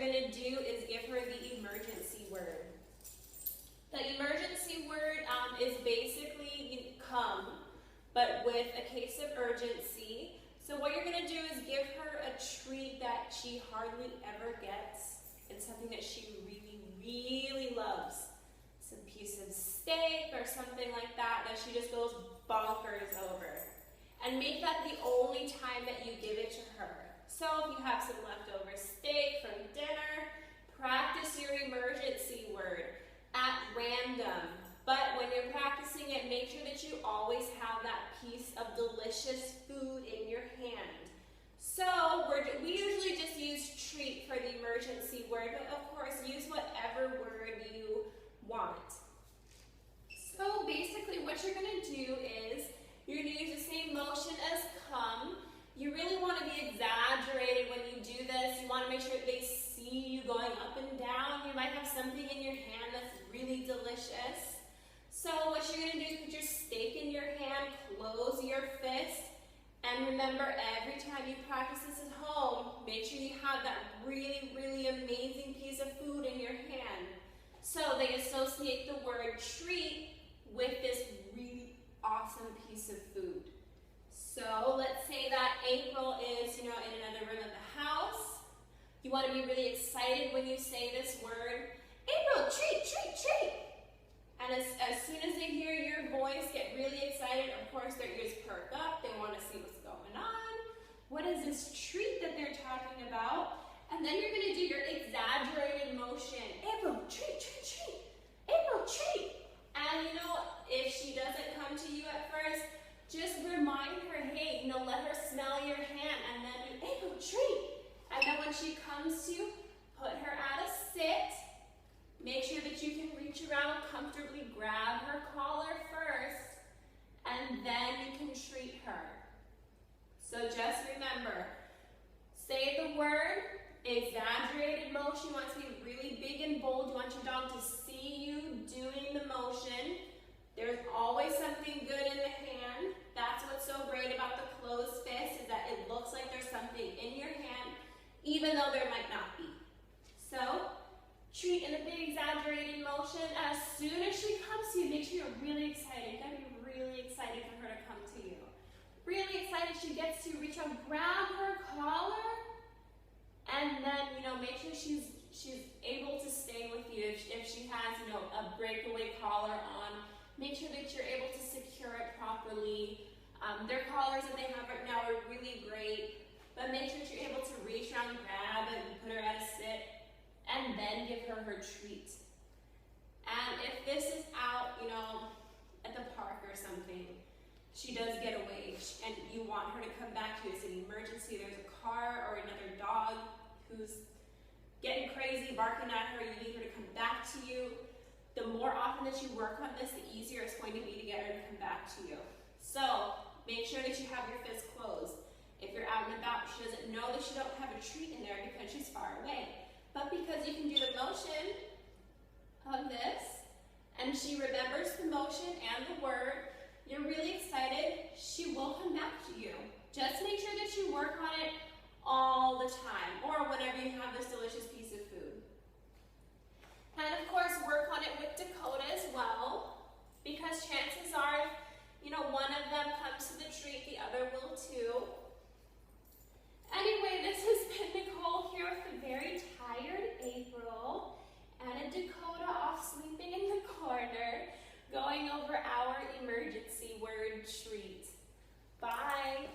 going to do is give her the emergency word. The emergency word is basically come, but with a case of urgency. So what you're going to do is give her a treat that she hardly ever gets and something that she really, really loves. Some piece of steak or something like that that she just goes bonkers over. And make that the only time that you give it to her. So if you have some leftover steak from dinner, practice your emergency word at random. But when you're practicing it, make sure that you always have that piece of delicious food in your hand. So we usually just use treat for the emergency word, but of course use whatever word you want. So basically what you're going to do is you're going to use the same motion as come. You really want to be exaggerated when you do this. You want to make sure that they see you going up and down. You might have something in your hand that's really delicious. So what you're going to do is put your steak in your hand, close your fist, and remember every time you practice this at home, make sure you have that really, really amazing piece of food in your hand. So they associate the word treat with this really awesome piece of food. So let's say that April is, in another room of the house. You want to be really excited when you say this word. April, treat, treat, treat. And as soon as they hear your voice get really excited, of course their ears perk up. They want to see what's going on. What is this treat that they're talking about? And then you're going to do your exaggerated motion. April, treat, treat, treat. April, treat. And if she doesn't come to you at first, just remind her, hey, let her smell your hand and then do April, treat. And then when she comes to you, put her at a sit. Make sure that you can reach around comfortably, grab her collar first, and then you can treat her. So just remember, say the word, exaggerated motion. You want to be really big and bold. You want your dog to see you doing the motion. There's always something good in the hand. That's what's so great about the closed fist, is that it looks like there's something in your hand, even though there might not be. So, treat in a big exaggerated motion. As soon as she comes to you, make sure you're really excited. You gotta be really excited for her to come to you. Really excited she gets to reach out, grab her collar, and then, make sure she's able to stay with you. If she has, a breakaway collar on, make sure that you're able to secure it properly. Their collars that they have right now are really great, but make sure that you're able to reach around, grab it, and put her at a sit, and then give her her treat. And if this is out, at the park or something, she does get away, and you want her to come back to you. It's an emergency, there's a car or another dog who's getting crazy, barking at her, you need her to come back to you. The more often that you work on this, the easier it's going to be to get her to come back to you. So, make sure that you have your fist closed. If you're out and about, she doesn't know that you don't have a treat in there because she's far away. But because you can do the motion of this, and she remembers the motion and the word, you're really excited, she will come back to you. Just make sure that you work on it all the time, or whenever you have this delicious piece of food. And of course, work on it with Dakota as well, because chances are, one of them comes to the treat, the other will too. Anyway, this has been Nicole here with a very tired April and a Dakota off sleeping in the corner, going over our emergency word treat. Bye.